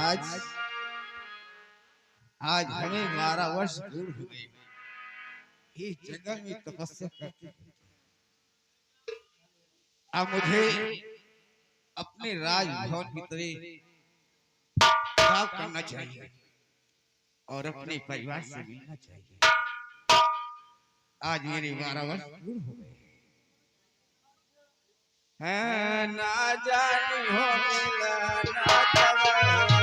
आज आज हमें 12 वर्ष दूर हो गए। इस जगह में तपस्या करते अब मुझे अपने राजभवन की तरह काम करना चाहिए और अपने परिवार से मिलना चाहिए। आज मेरे 12 वर्ष दूर हो गए हैं, ना जाने हो मिला ना जवान।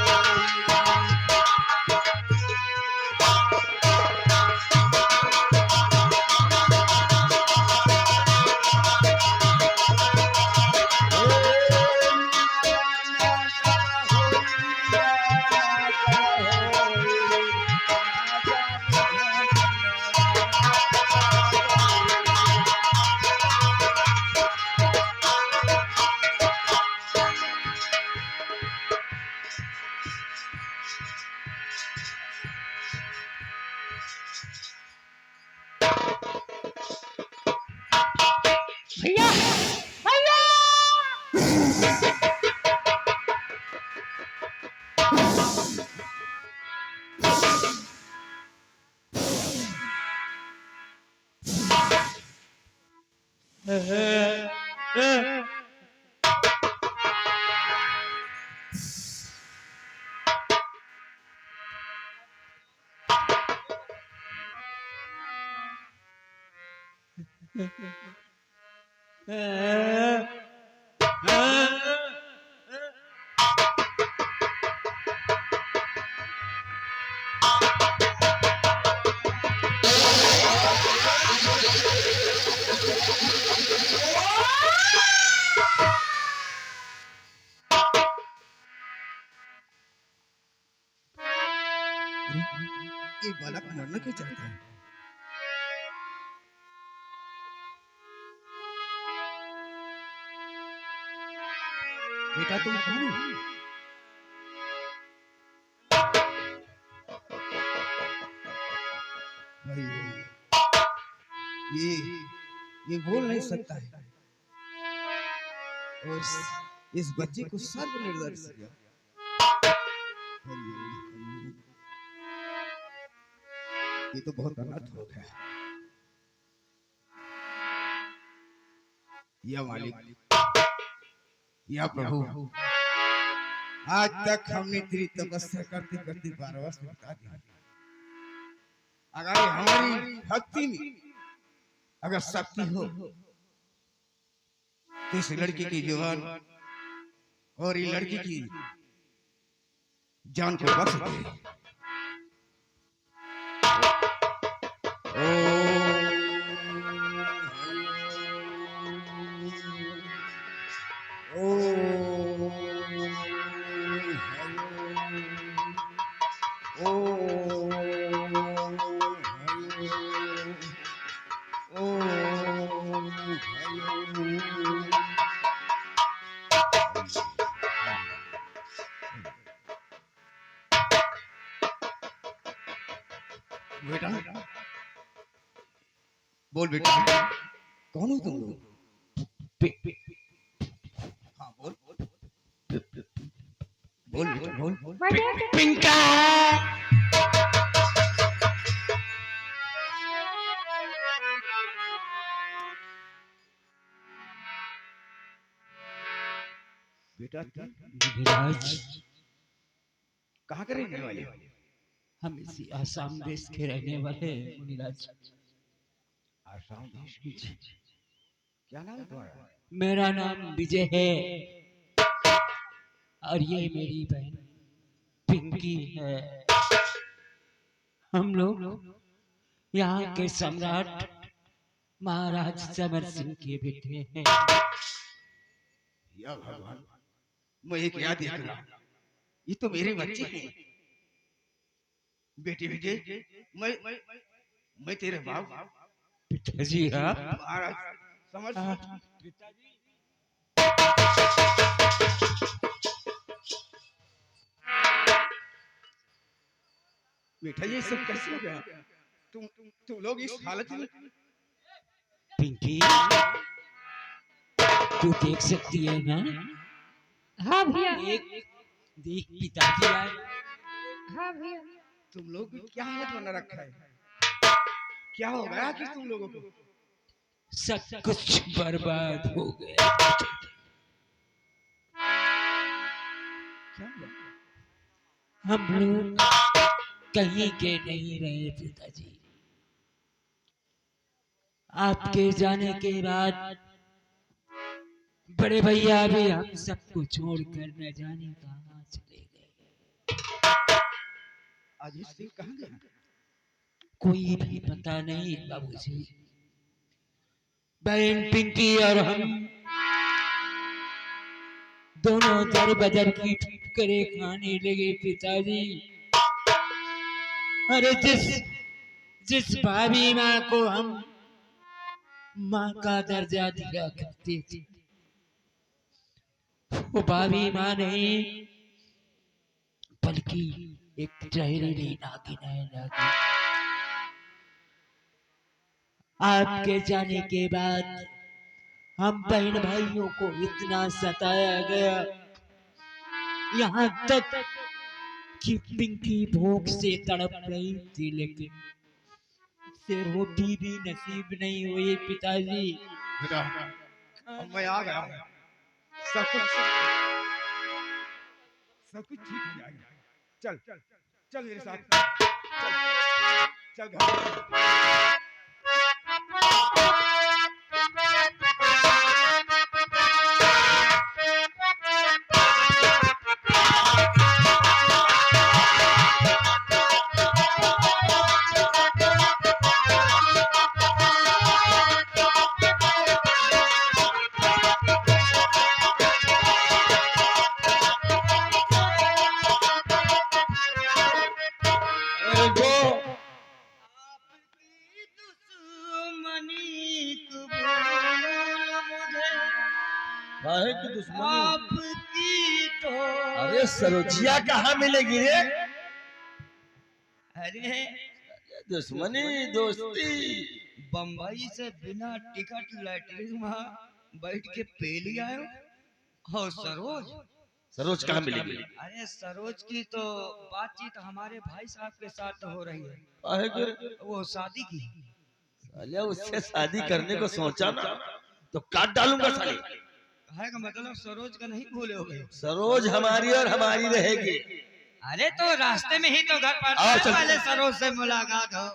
भैया भैया ये बालक मरना क्यों चाहता है? बेटा तुम कौन हो? भाई ये बोल नहीं सकता है और इस बच्चे को सर्व निर्दोष किया। ये तो बहुत अनर्थ हो गया। या मालिक या प्रभु, आज तक हमने तेरी तपस्या करते करते 12 वर्ष बिता दिया। अगर हमारी भक्ति में अगर शक्ति हो तो इस लड़की की जुबान और ये लड़की की जान को बख्श दे। बेटा बोल बेटा, कौन हो तुम लोग? हाँ बोल बोल बोल बेटा बोल। मैं देख पिंका बेटा तुम गिरिराज, कहाँ के रहने वाले हो? हम इसी आसाम देश के रहने वाले हैं मुनिराज। आसाम देश की। क्या नाम है तुम्हारा? मेरा नाम विजय है और ये मेरी बहन पिंकी है। हम लोग यहाँ के सम्राट महाराज समर सिंह के बेटे हैं। या भगवान, मैं एक याद देख रहा हूँ, ये तो मेरे बच्चे हैं। बेटे विजय, मैं तेरे बाप पिताजी आप? महाराज समर सिंह। पिताजी बेटा ये सब कैसे हो गया? तुम लोग इस हालत में? पिंकी, तू देख सकती है ना? हाँ भैया, एक देख पिताजी आए। हाँ भैया। तुम लोग क्या हालत बना रखा है? क्या हो गया कि तुम लोगों को? सब कुछ बर्बाद हो गया। क्या हुआ? हम लोग कहीं के नहीं रहे पिताजी। आपके जाने के बाद बड़े भैया भी हम सबको छोड़कर न जाने कहाँ चले गए। अजीत सिंह कहाँ गया? कोई भी पता नहीं बाबूजी। बहन पिंकी और हम दोनों दर बदर की ठुकरे खाने लगे पिताजी। अरे जिस भाभी माँ को हम माँ का दर्जा दिया करते थे, वो भाभी माँ नहीं बल्कि एक जहरीली नागिन है, नागिन। आपके जाने के बाद हम बहन भाइयों को इतना सताया गया, यहाँ तक कि पिंकी भूख से तड़प रही थी, लेकिन से रोटी भी नसीब नहीं हुई पिताजी। बेटा अब मैं आ गया हूँ, सब कुछ ठीक हो जाएगा। चल चल मेरे साथ, चल घर। काहे की दुश्मनी? आपकी तो अरे सरोजिया कहाँ मिलेगी रे? अरे दुश्मनी दोस्ती बम्बई से बिना टिकट लैटरिन में बैठ के पी लिया हो। सरोज सरोज कहाँ मिलेगी? अरे सरोज की तो बातचीत हमारे भाई साहब के साथ हो रही है। काहे के? वो शादी की। साले उससे शादी करने को सोचा ना तो काट डालूंगा साले। है का मतलब सरोज का नहीं भूले हो गए? सरोज हमारी और हमारी रहेगी। अरे तो रास्ते में ही तो घर पर आओ चल। पहले सरोज से मुलाकात हो।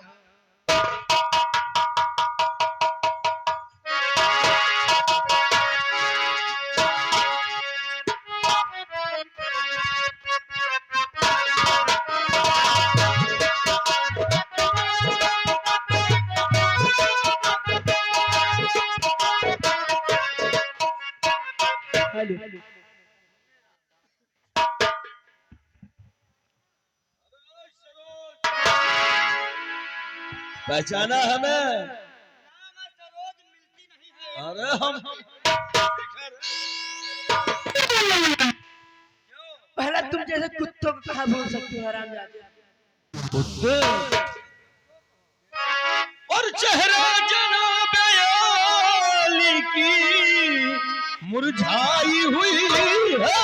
पहचाना हमें? अरे हम पहला तुम जैसे कुत्तों को कहाँ भूल सकते हो हरामजादे। कुत्ते की मुरझाई हुई है।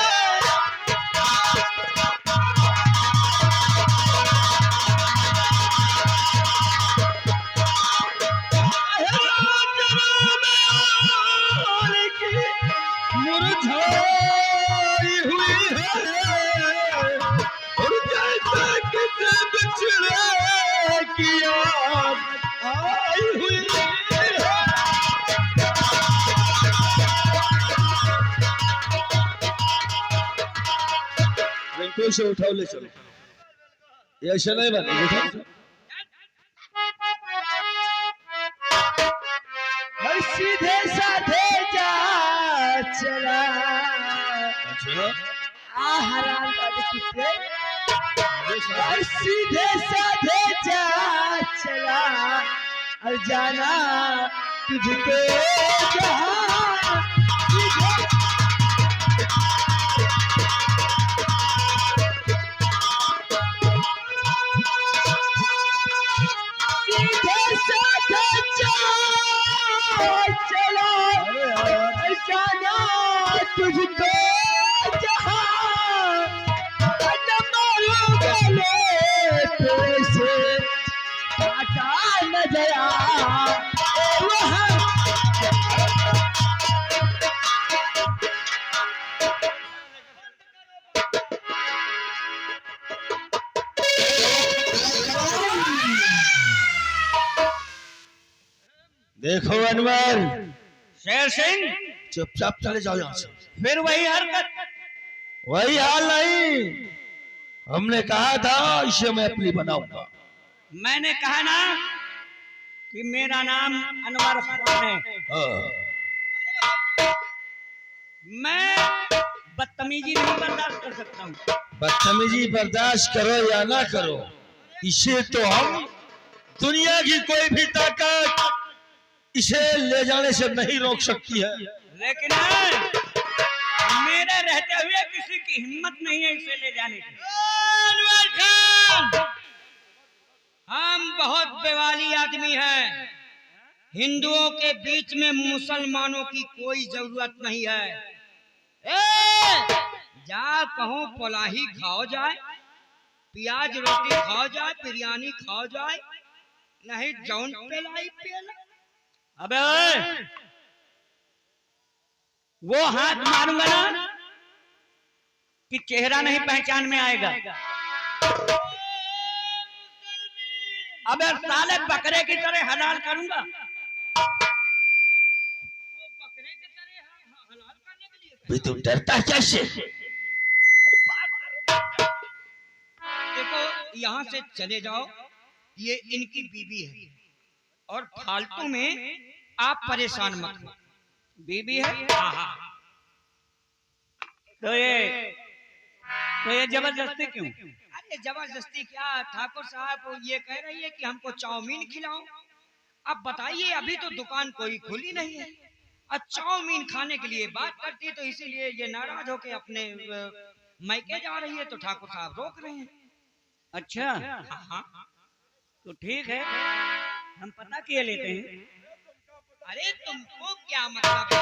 मुरझाई हुई है और जैसा किसी बिछड़े की याद आई हुई है। रिंकू से उठाओ ले चलो, ये ऐसा नहीं बने हर सीधे साधे जा चला हराम कुत्ते हर सीधे साधे जा चला और जाना तुझको जहां सीधे साधे जा चला और जाना तुझको जहां न मालूम गले पे से काटा न गया वहाँ देखो अनवर, शेर सिंह चुपचाप चले जाओ यहाँ से। फिर वही हरकत वही हाल नहीं, हमने कहा था इसे मैं अपनी बनाऊंगा। मैंने कहा ना कि मेरा नाम अनवर खान है। हाँ। मैं बदतमीजी नहीं बर्दाश्त कर सकता हूँ। बदतमीजी बर्दाश्त करो या ना करो, इसे तो हम दुनिया की कोई भी ताकत इसे ले जाने से नहीं रोक सकती है। लेकिन मेरे रहते हुए किसी की हिम्मत नहीं है इसे ले जाने की। अनवर खान, हम बहुत बेवाली आदमी हैं। हिंदुओं के बीच में मुसलमानों की कोई जरूरत नहीं है। जा कहो पलाही खाओ जाए, प्याज रोटी खाओ जाए, बिरयानी खाओ जाए, नहीं जौन पेलाई पेला। अबे वो हाथ मारूंगा ना कि चेहरा नहीं पहचान में आएगा। अबे साले बकरे की तरह हलाल करूंगा। बकरे की तरह हलाल करने के लिए भी तुम डरता कैसे? देखो, यहाँ से चले जाओ, ये इनकी बीवी है और फालतू में आप परेशान मत हो। बीबी है। तो ये जबरदस्ती क्यों? अरे जबरदस्ती क्या, ठाकुर साहब ये कह रही है कि हमको चाउमीन खिलाओ। अब बताइए, अभी तो दुकान कोई खुली नहीं है और चाउमीन खाने के लिए बात करती है, तो इसीलिए ये नाराज होके अपने मायके जा रही है, तो ठाकुर साहब रोक रहे हैं। अच्छा, हाँ, तो ठीक है, हम पता किए लेते हैं। अरे तुमको क्या मतलब है?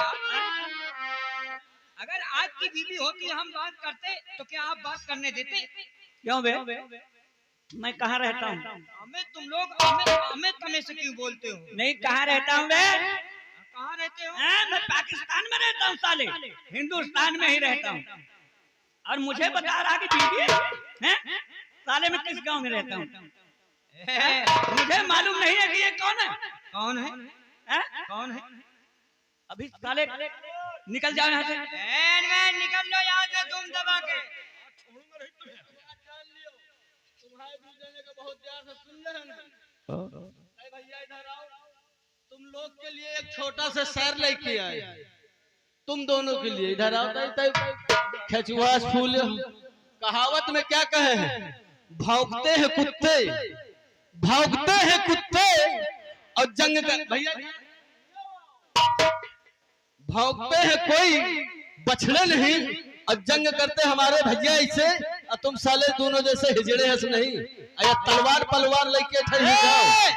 अगर आपकी बीवी होती हम बात करते तो क्या आप बात करने देते? क्यों बे? मैं कहाँ रहता हूँ? हमें तुम लोग हमें तमे से क्यों बोलते हो? नहीं, कहाँ रहता हूँ बे? कहाँ रहते हो? मैं पाकिस्तान में रहता हूँ साले, हिंदुस्तान में ही रहता हूँ। और मुझे बता रहा कि बीवी है? साले में किस गांव में रहता हूँ? मुझे मालूम नहीं है कि ये कौन है। कौन है? कौन है? अभी साले निकल जाओ यहाँ से। निकल लो यहाँ से, तुम दबा के। तुम्हारे दूसरे को बहुत प्यार से सुन रहे हैं। भैया इधर आओ, तुम लोग के लिए एक छोटा सा शेर लेके आए, तुम दोनों के लिए। इधर आओ। खेचुआ फूल कहावत में क्या कहे हैं? भौंकते हैं कुत्ते, भौंकते हैं कुत्ते और जंग कर भैया भौंकते हैं कोई बछड़े नहीं और जंग करते हमारे भैया इसे, और तुम साले दोनों जैसे हिजड़े हंस नहीं। अरे तलवार पलवार लेके जाओ।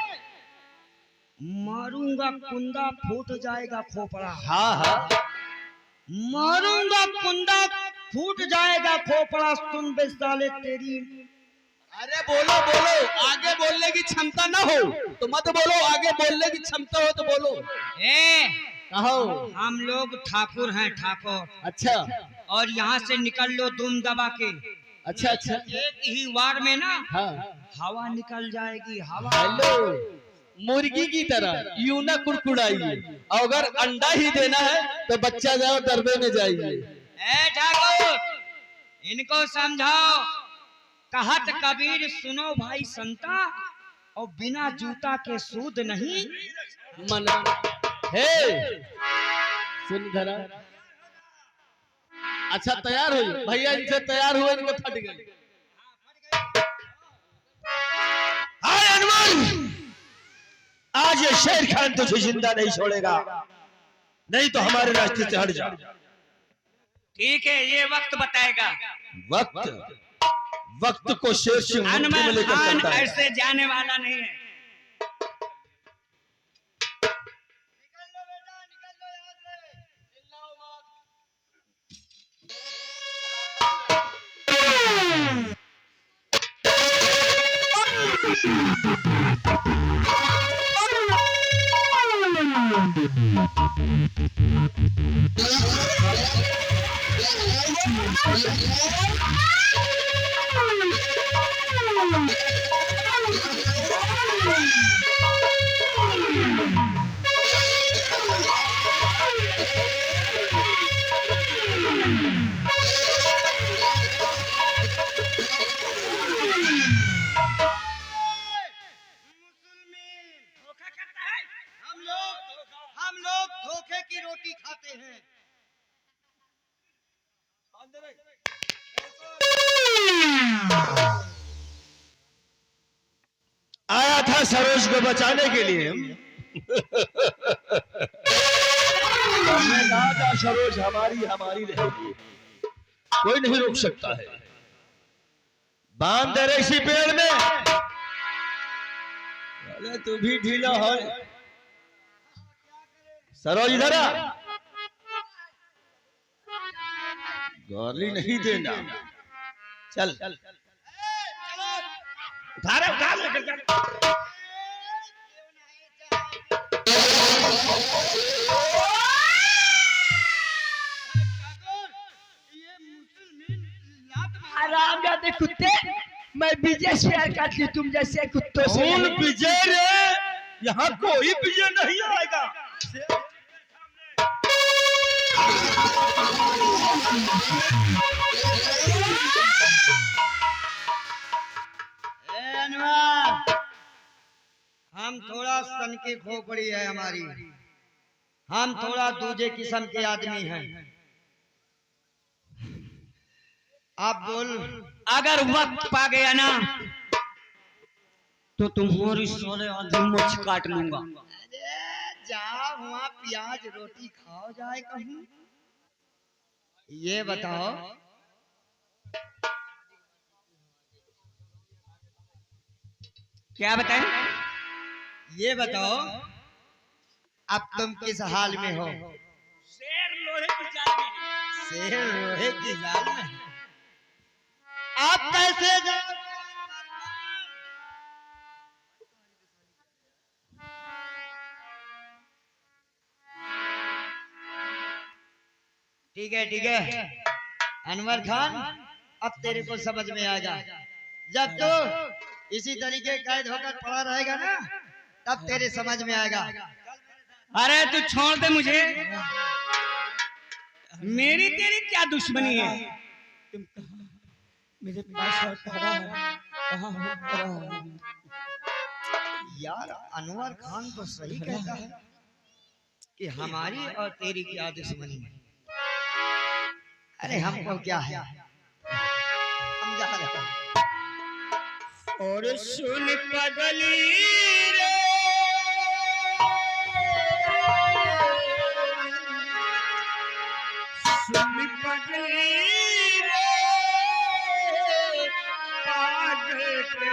मारूंगा कुंदा फूट जाएगा खोपड़ा। हाँ हाँ मारूंगा कुंदा फूट जाएगा खोपड़ा, सुन बे साले तेरी। अरे बोलो बोलो, आगे बोलने की क्षमता ना हो तो मत बोलो, आगे बोलने की क्षमता हो तो बोलो। कहो हम लोग ठाकुर हैं, ठाकुर। अच्छा और यहाँ से निकल लो दुम दबा के। अच्छा अच्छा। एक ही वार में ना हाँ हवा निकल जाएगी, हवा। हेलो, मुर्गी की तरह यूं ना कुड़कुड़ाइए, अगर अंडा ही देना है तो बच्चा जाओ डरबे में जाइए। ए ठाकुर, इनको समझाओ। कहत कबीर सुनो भाई संता, और बिना जूता के सूद नहीं। मन हे सुन धरा। अच्छा तैयार हो भैया, इनसे तैयार हुए, इनके फट गए। हाय हनुमान, आज ये शेर खान तुझे जिंदा नहीं छोड़ेगा, नहीं तो हमारे रास्ते से हट जा। ठीक है, ये वक्त बताएगा। वक्त वक्त को शेर से मुट्ठी में हनुमान लेकर खान चलता है। ऐसे जाने वाला नहीं है। हम लोग धोखे की रोटी खाते हैं। आया था सरोज को बचाने के लिए। हमने कहा था सरोज हमारी हमारी रहेगी, कोई नहीं रोक सकता है। बांध दे इसी पेड़ में। अरे तू भी ढीला है। सरोज इधर आ। गाली नहीं देना। चल उठा रहे, उठा ले। आराम जाते कुत्ते, मैं विजय शेयर काट तुम जैसे कुत्तों से। कौन विजय रे? यहाँ कोई विजय नहीं आएगा। हम थोड़ा सन की खोपड़ी है हमारी, हम थोड़ा दूजे किस्म के आदमी हैं। आप बोल, अगर वक्त पा गया ना तो तुम्हारी सोने आधी मुझ काट लूंगा। अरे जाओ वहाँ प्याज रोटी खाओ जाए कहीं। ये बताओ, क्या बताएं? ये बताओ, अब तुम किस हाल में हो? शेर लोहे की जाल में है। शेर लोहे की जाल में है। आप कैसे जाओ? ठीक है ठीक है अनवर खान, अब तेरे को समझ में आएगा। जब तो इसी तरीके कैद होकर पड़ा रहेगा ना, तब तेरे समझ में आएगा। अरे तू छोड़ दे मुझे, मेरी तेरी क्या दुश्मनी है? मेरे पास यार अनवर खान तो सही कहता है कि हमारी और तेरी क्या दुश्मनी है। अरे हमको क्या है, हम जा रहे हैं। और सुन पगली रे, सुन पगली रे, पागल के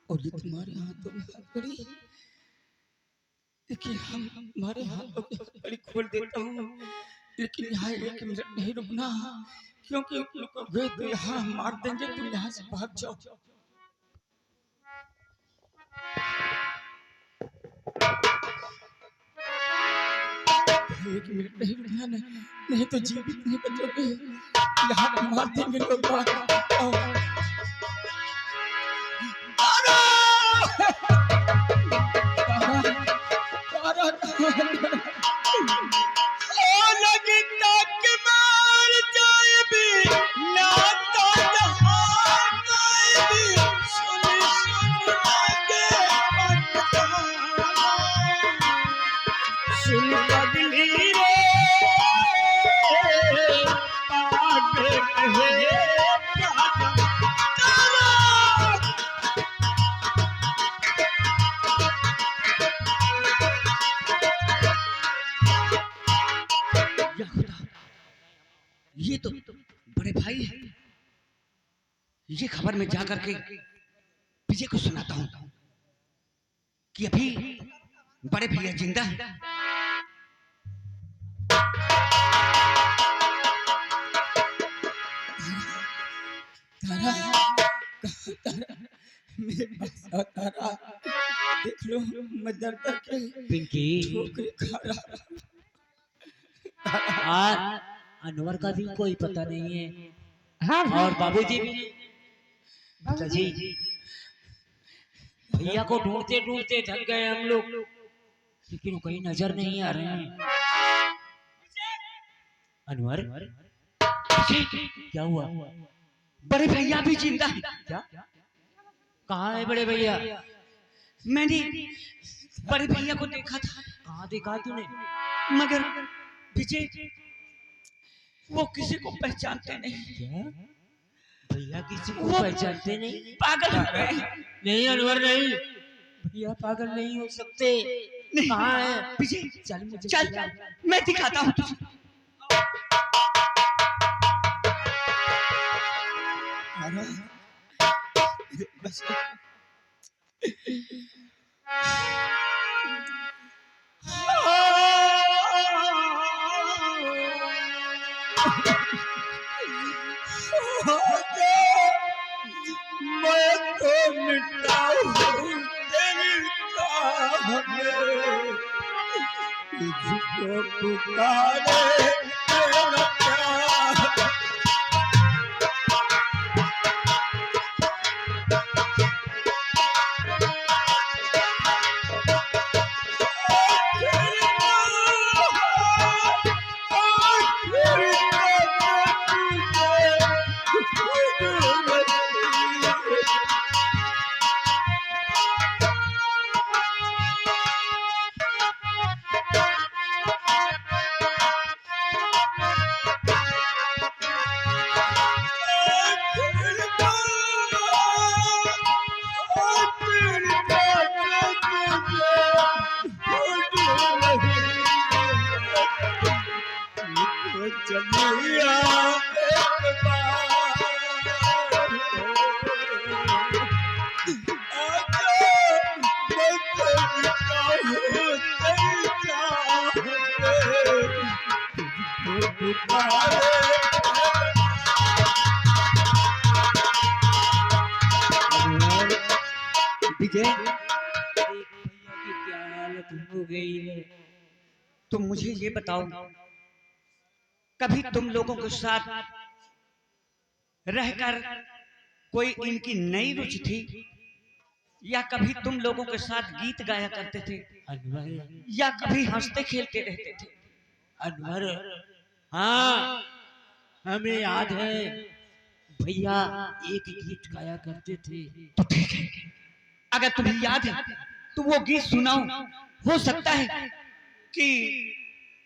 और ये तुम्हारे हाथों में हथकड़ी, देखिए हम हमारे हाथों की हथकड़ी खोल देता हूँ, लेकिन यहाँ एक मिनट नहीं रुकना, क्योंकि रुकोगे तो यहाँ मार देंगे, तुम यहाँ से भाग जाओ। एक मिनट नहीं रुकना, नहीं तो जीवित नहीं बचोगे, यहाँ मार देंगे लोग। आओ। ये तो बड़े भाई है, ये खबर मैं जाकर के विजय को सुनाता हूँ कि अभी बड़े भैया जिंदा है। तारा, तारा, मेरे पास आ तारा, देख लो मैं दर्द के पिंकी ठोकरे खा रहा। आज अनवर का भी कोई पता नहीं है, हाँ और बाबूजी भी जी भैया को ढूंढते ढूंढते थक गए हम लोग, लेकिन वो कहीं नजर नहीं आ रहे हैं। अनवर क्या हुआ? बड़े भैया भी जिंदा है क्या? कहाँ है बड़े भैया? मैंने बड़े भैया को देखा था। कहाँ देखा तूने? मगर विजय वो किसी को पहचानते नहीं। क्या भैया किसी को वो पहचानते नहीं? पागल हो गए। नहीं अनवर नहीं, भैया पागल नहीं हो सकते। कहाँ है विजय? चल मुझे चल दिखा। मैं दिखाता हूँ तुझे। बस मैं तो मिटा हूँ तेरी चाह में, तुझको पुकारे तेरा प्यार। विजय, भैया की क्या हालत हो गई है? तुम मुझे ये बताओ, कभी तुम लोगों के साथ रहकर कोई इनकी नई रुचि थी, या कभी तुम लोगों के साथ गीत गाया करते थे, अनवर, या कभी हंसते खेलते रहते थे? अनवर, हाँ हमें याद है, भैया एक गीत गाया करते थे। तो ठीक है, अगर तुम्हें याद है तो वो गीत सुनाओ। हो सकता है कि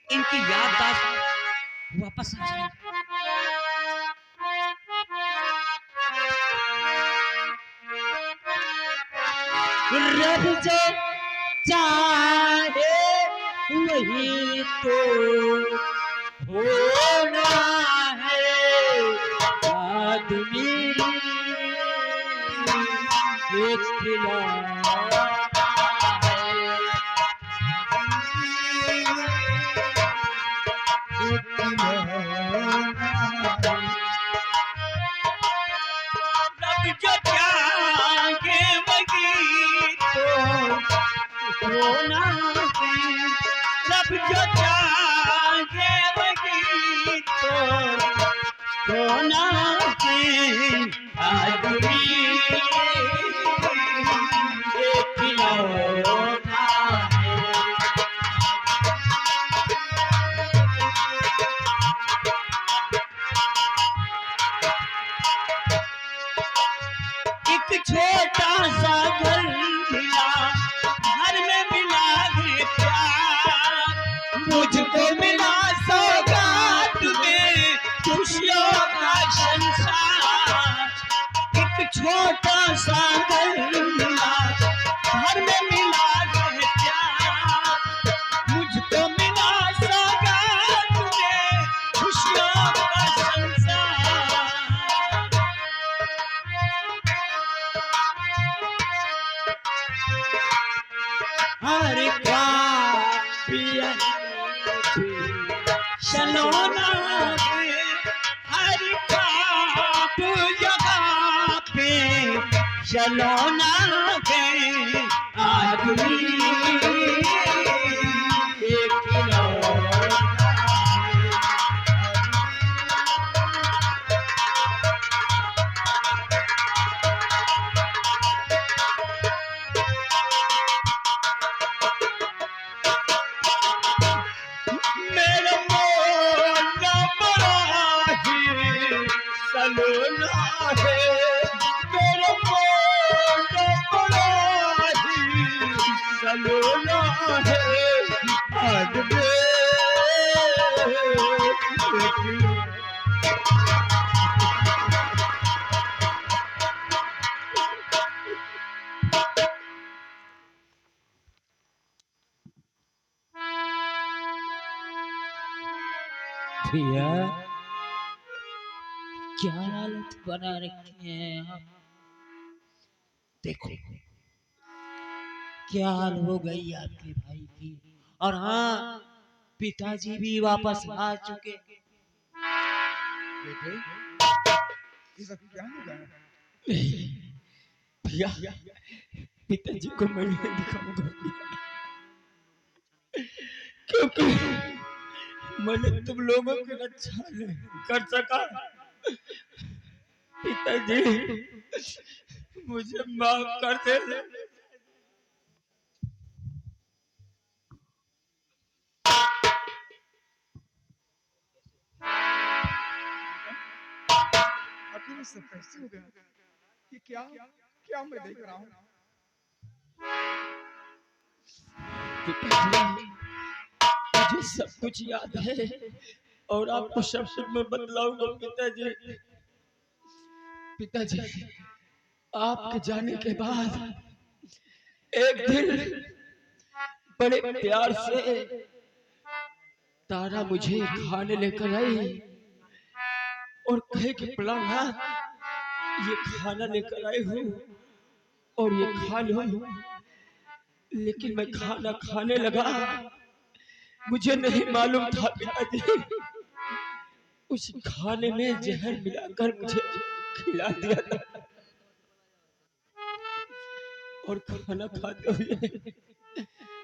इनकी याददाश्त वापस आ जाए। रब जो चाहे वही तो होना है आदमी, एक खिलौना रब जो चाहे वही तो होना है। रब जो चाहे वही तो होना है। आदमी एक खिलौना है। एक छोटा सा घर मिला, घर में मिला है प्यार। मुझको मिला सौगात में खुशियों का संसार। एक छोटा सा घर मिला, घर में मिला है प्यार। मुझको मिला सौगात में खुशियों का संसार। हर सलोना हर जगह पे सलोना है। आदमी एक खिलौना है। मेरा मोना बड़ा ही सलोना है। मेरा मोना बड़ा ही सलोना है। आदमी भैया क्या हालत बना रखी है आप। देखो क्या हाल हो गई आपके भाई की। और हाँ, पिताजी भी वापस आ चुके। बेटे ये सब क्या हो रहा है? भैया पिताजी को मैं नहीं दिखाऊंगा क्योंकि मैंने तुम लोगों की रक्षा नहीं कर सका। पिताजी मुझे माफ कर दे। आखिर ये सब कैसे हो गया? ये क्या क्या मैं देख रहा हूँ? पिताजी मुझे सब कुछ याद है और आपको सब कुछ मैं बतलाऊंगा। पिताजी पिताजी आपके जाने के बाद एक दिन बड़े प्यार से तारा मुझे खाने लेकर आई और कहे कि प्रहलाद ये खाना लेकर आई हूँ और ये खा लो। लेकिन मैं खाना खाने लगा, मुझे नहीं मालूम था पिताजी उस खाने में जहर मिलाकर मुझे खिला दिया था। और खाना खाते हुए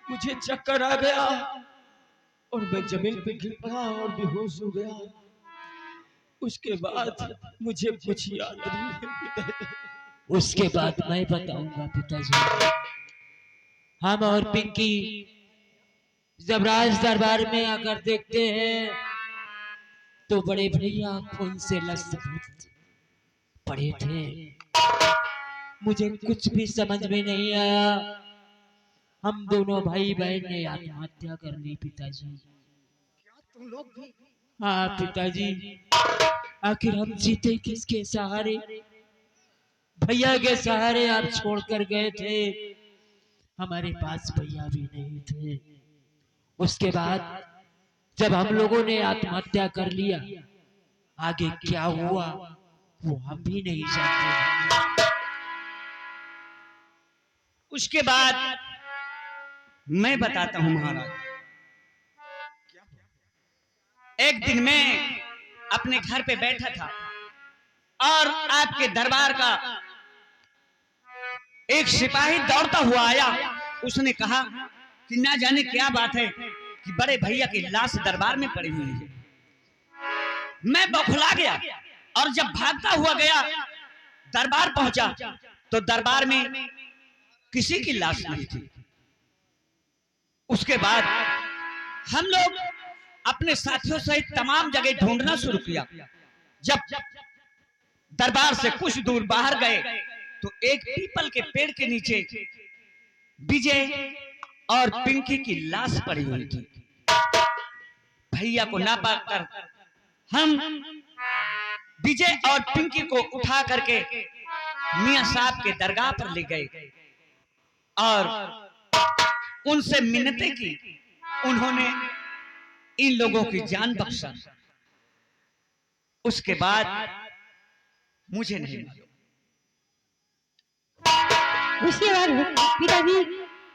मुझे चक्कर आ गया और मैं जमीन पे गिर पड़ा और बेहोश हो गया। उसके बाद मुझे कुछ याद नहीं है पिताजी। उसके बाद मैं बताऊंगा पिताजी। हम और पिंकी जब राज दरबार में आकर देखते हैं तो बड़े भैया खून से लथपथ पड़े थे। मुझे कुछ भी समझ में नहीं आया। हम दोनों भाई बहन ने आत्महत्या कर ली पिताजी। क्या तुम लोग भी? हाँ पिताजी, आखिर हम जीते किसके सहारे? भैया के सहारे आप छोड़कर गए थे। हमारे पास भैया भी नहीं थे। उसके बाद जब हम लोगों ने आत्महत्या कर लिया, आगे क्या हुआ वो हम भी नहीं जानते। उसके बाद मैं बताता हूं महाराज। एक दिन मैं अपने घर पे बैठा था और आपके दरबार का एक सिपाही दौड़ता हुआ आया। उसने कहा कि ना जाने क्या बात है कि बड़े भैया की लाश दरबार में पड़ी हुई है। मैं बौखला गया और जब भागता हुआ गया दरबार पहुंचा तो दरबार में किसी की लाश नहीं थी। उसके बाद हम लोग अपने साथियों सहित तमाम जगह ढूंढना शुरू किया। जब दरबार से कुछ दूर बाहर गए तो एक पीपल के पेड़ के नीचे विजय और पिंकी की लाश पड़ी हुई थी। भैया को ना पाकर हम विजय और पिंकी को उठा करके मियां साहब के दरगाह पर ले गए और उनसे मिन्नतें की। उन्होंने इन लोगों की जान बख्शा। उसके बाद मुझे नहीं मालूम। उसके बाद पिताजी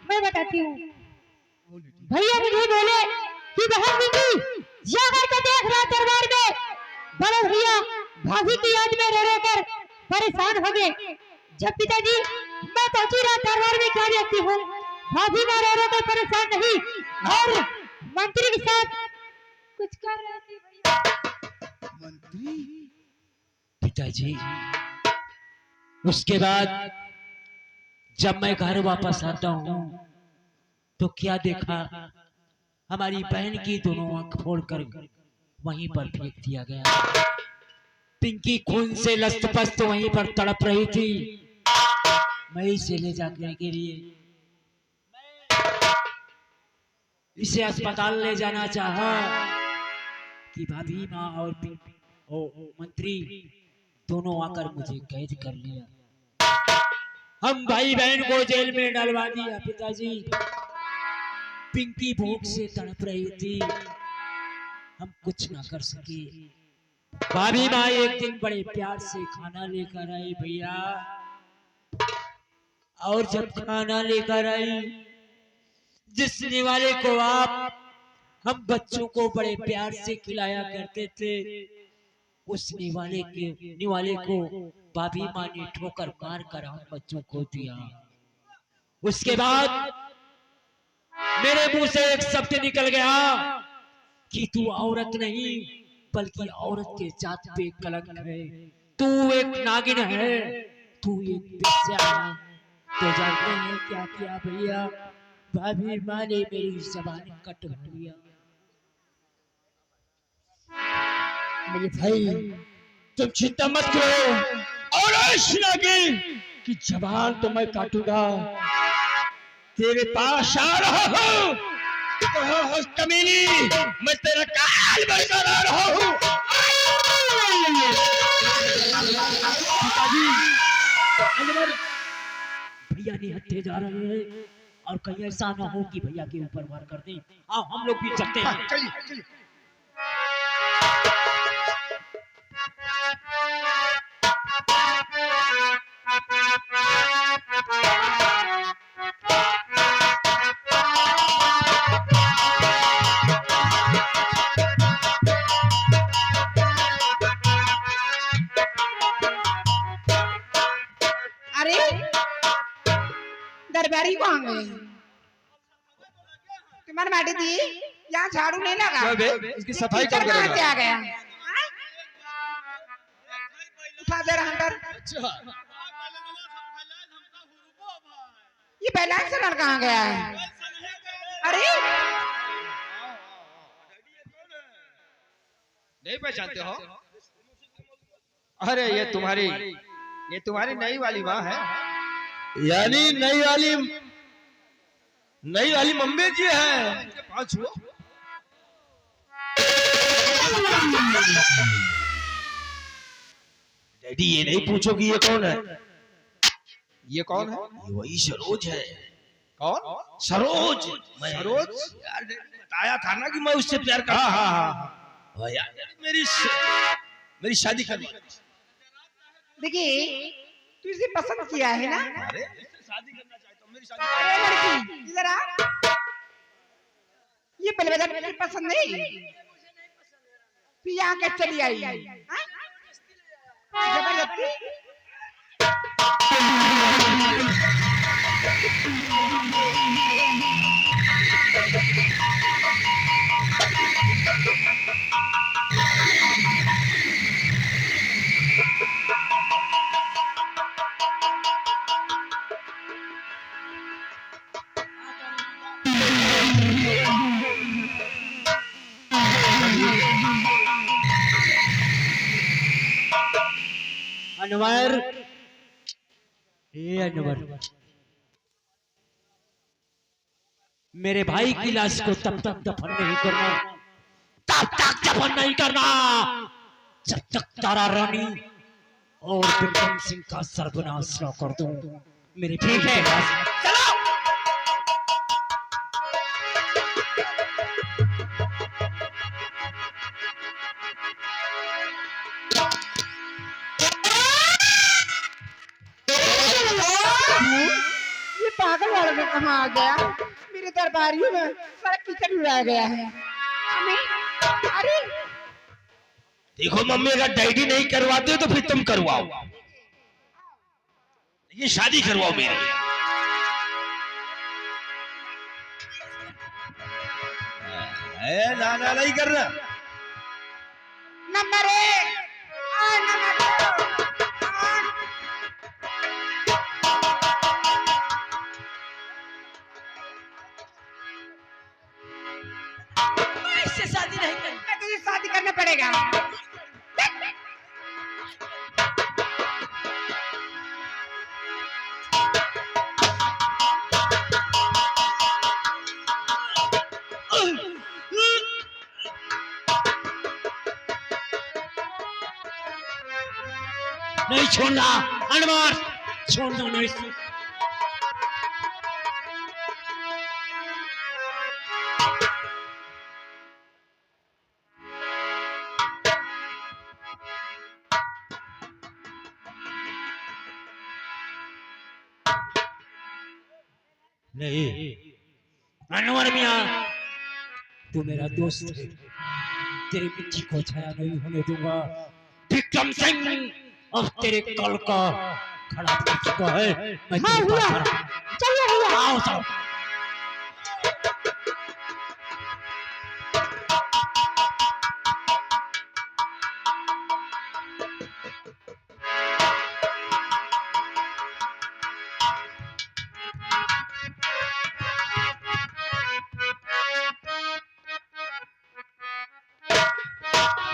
मैं बताती हूँ। भैया मुझे बोले कि बहन बिंदी जाकर के देख रहा दरबार में बड़े भैया भाभी की याद में रो रो कर परेशान हो गए। जब पिताजी मैं पहुंची रहा दरबार में क्या देखती हूँ भाभी ना रो रो कर परेशान नहीं और मंत्री के साथ कुछ कर रहे थे भैया। मंत्री पिताजी उसके बाद जब मैं घर वापस आता हूँ तो क्या देखा, हमारी बहन की दोनों आंख फोड़कर वहीं पर फेंक दिया गया। पिंकी खून से लथपथ वहीं पर तड़प रही थी। मैं इसे ले जाने के लिए इसे अस्पताल ले जाना चाहा कि भाभी माँ और मंत्री दोनों आकर मुझे कैद कर लिया। हम भाई बहन को जेल में डलवा दिया। पिताजी पिंकी भूख से तड़प रही थी, हम कुछ ना कर सके। भाभी माँ एक दिन बड़े प्यार से खाना लेकर आई भैया, और जब खाना लेकर आई जिस निवाले को आप हम बच्चों को बड़े प्यार से खिलाया करते थे उस निवाले को भाभी माँ ने ठोकर मार कर हम बच्चों को दिया। उसके बाद मेरे मुंह से एक शब्द निकल गया कि तू औरत नहीं बल्कि औरत के जात पे कलंक है, तू एक नागिन है, तू एक बेस्या है। तो जानते हैं क्या किया भैया, भाभी माँ ने मेरी जबान कटवा लिया। मेरे भाई तुम चिंता मत करो, और ऐसी नागिन कि जबान तो मैं काटूंगा। तेरे पास आ रहा हूँ, कमीनी, मैं तेरा काल बनकर आ रहा हूँ। भैया ने हत्थे जा रहे हैं और कहीं ऐसा ना हो कि भैया के ऊपर वार कर दें। आओ हम लोग भी चलते हैं। चलिए चलिए। अरे दरबारी कहाँ गए? तुम्हारी माटी थी यहाँ झाड़ू नहीं लगा, इसकी सफाई टीचर कौन कहाँ करेगा? से आ गया? उठा दे रहा अंदर। ये बैलेंस नल कहाँ गया है? अरे नहीं पहचानते हो? अरे ये तुम्हारी नई वाली माँ है। यानी नई वाली मम्मी जी है। पाँच हुआ। डैडी ये नहीं पूछो कि ये कौन है। ये कौन है? ये वही सरोज है। कौन? सरोज। सरोज? यार बताया था ना कि मैं उससे प्यार करता हूं। हाँ यार मेरी शादी करवा। देखिए तू इसे पसंद किया है ना? अरे इससे शादी करना चाहता हूँ। अरे लड़की इधर आ। ये पहले बता तुझे पसंद नहीं? तू यहाँ कैसे चली आई? हाँ? जबरदस्ती? अनवर, ए अनवर, मेरे भाई की लाश को तब तक दफन नहीं करना, तब तक दफन नहीं करना जब तक तारा रानी और विक्रम सिंह का सर्वनाश न कर दूं। मेरे ठीक है, चलो। ये पागल वाला में कहाँ आ गया? मेरे दरबारियों में सारा कीचड़ उड़ाया गया है। हमें अरे देखो मम्मी, अगर डैडी नहीं करवाते तो फिर तुम करवाओ, लेकिन शादी करवाओ मेरी। ना ना नहीं करना। नंबर 1 और नंबर 2 इससे शादी नहीं करनी। तुझे शादी करना पड़ेगा। नहीं छोड़ना अनवर, छोड़ना नहीं। नहीं अनवर मियां, तू मेरा दोस्त है, तेरी मिट्टी को छाया नहीं होने दूंगा। विक्रम सिंह अब तेरे कल का खड़ा कर चुका है। मैं हाँ तेरे हुआ, पास आ रहा हूं। चलिए भैया। आओ सब।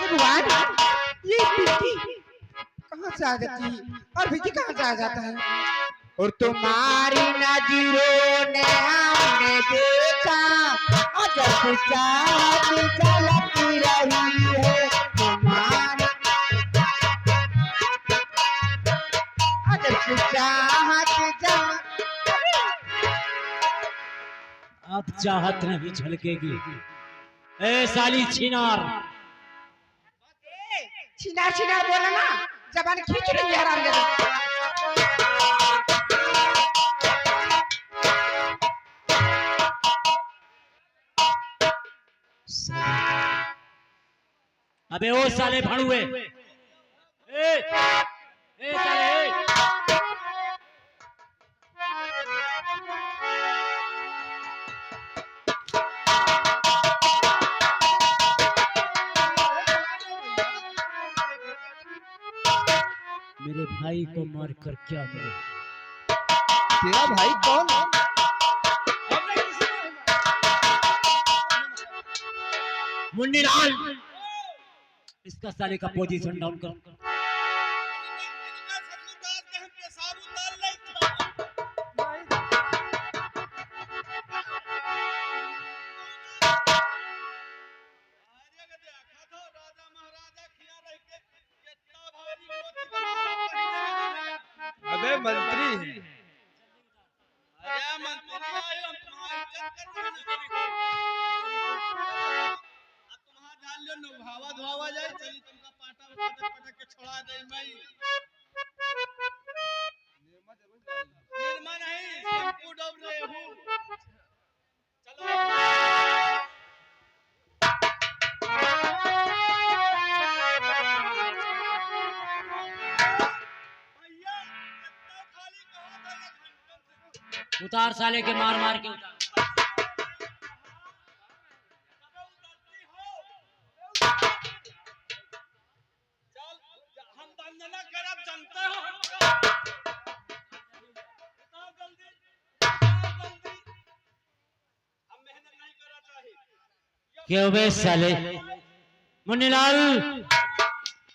भगवान, ये पिंकी कहाँ से आ जाती है और विकी कहाँ से आ जाता है? और तुम्हारी नजरों ने हमने देखा, अजब चाहत झलक रही है तुम्हारी, अजब चाहत झलक। अब चाहत नहीं झलकेगी। ए साली छिनार, छिनार छिनार बोला ना, जबान खींच रही है हरामजादा। अबे ओ साले भाड़ुए, ए साले, ए। मेरे भाई को मारकर क्या मिले? तेरा भाई कौन? मुन्नी लाल, इसका साले का पोजीशन डाउन कर। अबे मंत्री है। निर्मा नहीं, शैम्पू डब उतार साले के मार मार के उतार। क्यों बे साले? मुन्नीलाल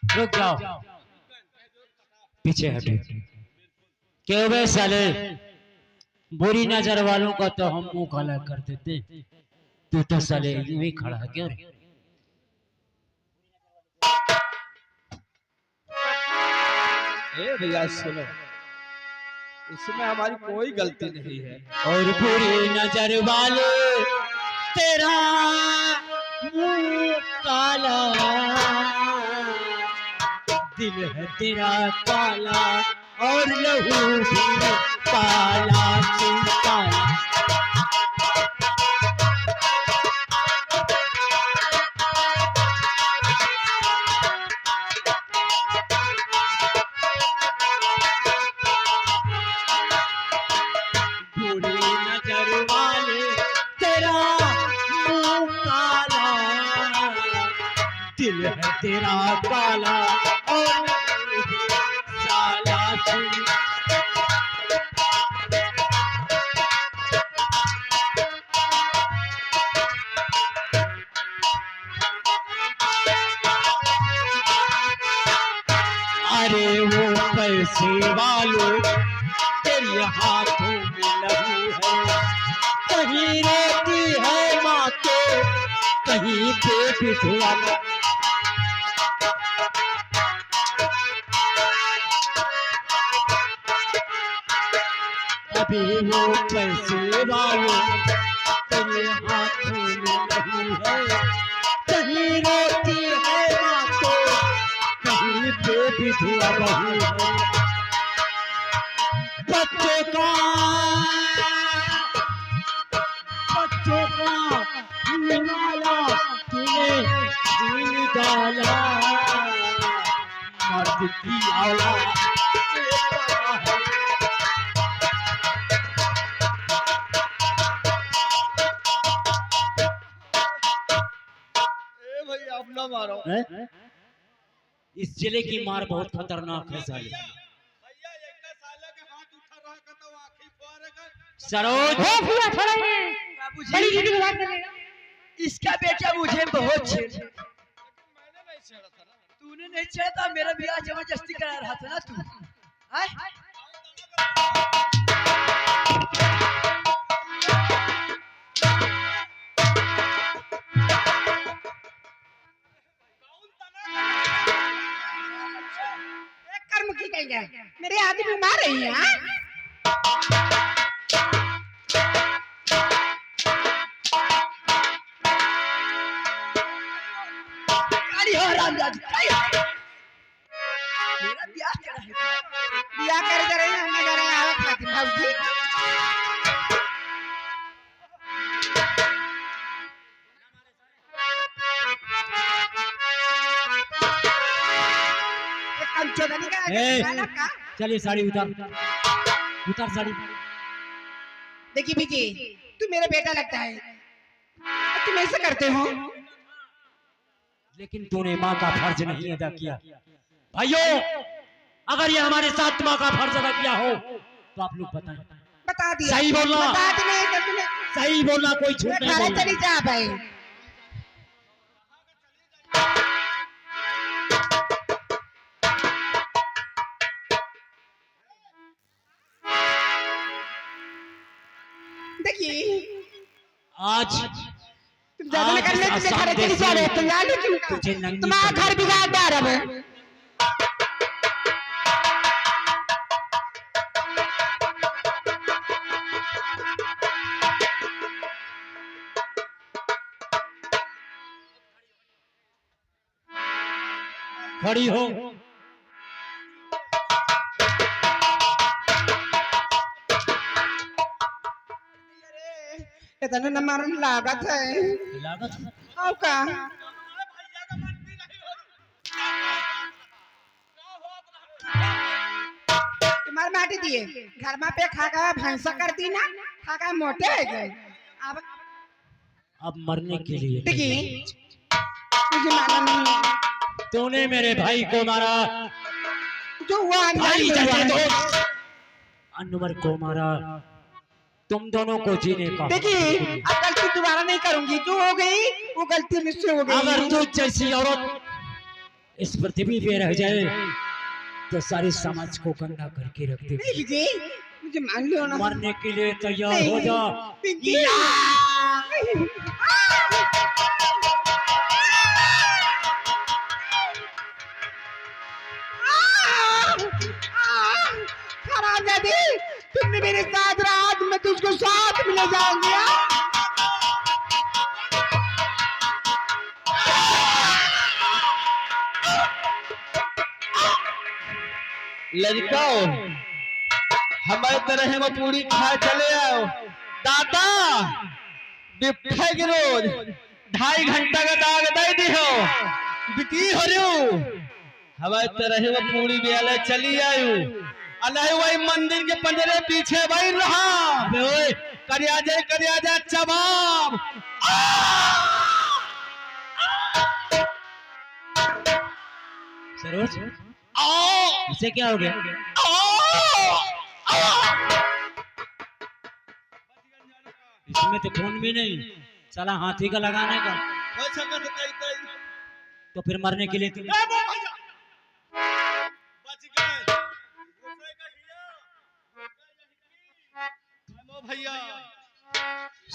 रुक जाओ, पीछे हटो। क्यों बे साले? बुरी नजर वालों का तो हम मुंह काला कर देते, तू तो साले यूं ही खड़ा है क्यों रे? ए भैया सुनो, इसमें हमारी कोई गलती नहीं है। और बुरी नजर वाले तेरा मुंह काला, दिल है तेरा काला और लहू भी काला से काला। बुरी नजर वाले तेरा मुंह काला, दिल है तेरा काला और साला चुन। अरे वो पैसे वालों तेरे हाथों में लहू है, कहीं रोती है माँ तो कहीं पे विधवा। अभी वो पैसे वालों तेरे हाथों में लहू है, कहीं रोती है माँ तो कहीं पे विधवा बहू है। बच्चों का निवाला तूने दिल डाला, मर्द की औलाद से बड़ा है। ए भैया अब ना मारो। हैं? इस जिले की मार बहुत खतरनाक है साले। सरोज हो भैया थोड़ा ये बड़ी दीदी को बात कर लेना। इसका बेटा मुझे बहुत छेड़ा। तूने नहीं छेड़ा था, मेरा ब्याह जबरदस्ती करा रहा था ना तू। आय? एक कर्म की कहेंगे मेरे आदमी बीमार रही है हाँ? अरे हो रामजादी, मेरा ब्याह करा है। बिया कर दे रही है हम जा रहे हैं आवक खातिर भाऊजी। ये कंचोदनी का ए, गाना का चलिए साड़ी उतार, उतार साड़ी। देखिए विकी तू मेरा बेटा लगता है, तुम ऐसे करते हो। लेकिन तूने माँ का फर्ज नहीं अदा किया। भाइयों, अगर ये हमारे साथ माँ का फर्ज अदा किया हो तो आप लोग बताएं। बता दिया सही बोलना। बता दी नहीं तो तुम्हें सही बोलना, कोई झूठ नहीं खाना बोलना। चली जा भाई। देखिए आज तुम ज्यादा आज करने इस तुम्हें आसाम खाना चली देश जा रहे में तुम जाने क्यों तुझे नंगी तुम्हारा कर घर बिगाड़ दे रहा है। खड़ी हो। इतना न मारने लागत है लागत आओ का मार माटी दिए घर में पे खा खा भैंसा कर दी ना खा खा मोटे हो गए अब अब मरने के लिए टिकी मुझे माना नहीं तूने मेरे भाई को मारा, जो वो भाई अन्याय जैसे हुआ है। दोस्त अनवर को मारा, तुम दोनों को जीने का देखिए अब गलती दोबारा नहीं करूंगी जो हो गई वो गलती मुझसे हो गई अगर तू जैसी औरत इस पृथ्वी पे रह जाए तो सारे समाज को गंदा करके रख दे। नहीं जी मुझे मान लो ना मरने के लिए तैयार हो जा। पिंकी खराब दादी तुमने मेरे साथ रात में तुझको साथ में ले जाऊंगी लड़काओ हमारे तरह हम पूरी खा चले आओ दादा बिफ्ठे के रोज 2.5 घंटा का दाग दे दी हो बिकी हो रू हमारे तरह हम पूरी बेले चली आयु अल्लाह वही मंदिर के पंजरे पीछे वही रहा ओए करिया जा चबाब सरोज इसे क्या हो गया? इसमें तो खून भी नहीं, साला हाथी का लगाने का। तो फिर मरने के लिए तुम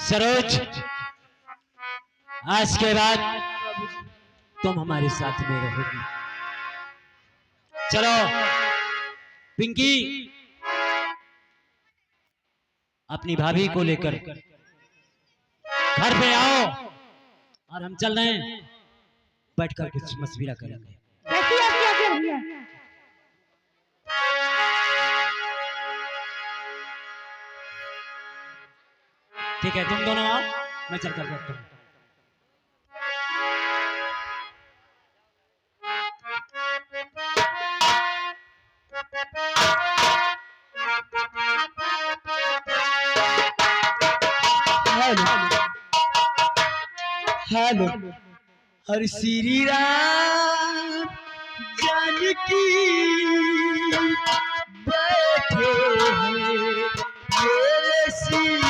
सरोज आज के बाद तुम हमारे साथ में रहोगी। चलो पिंकी अपनी भाभी को लेकर घर पे आओ और हम चल रहे हैं, बैठकर कुछ मशविरा करेंगे। देखिए अब क्या कर दिया। ठीक है तुम दोनों आओ, मैं चलकर बैठता हूँ। हेलो हर श्री राम जानकी बैठे हैं मेरे श्री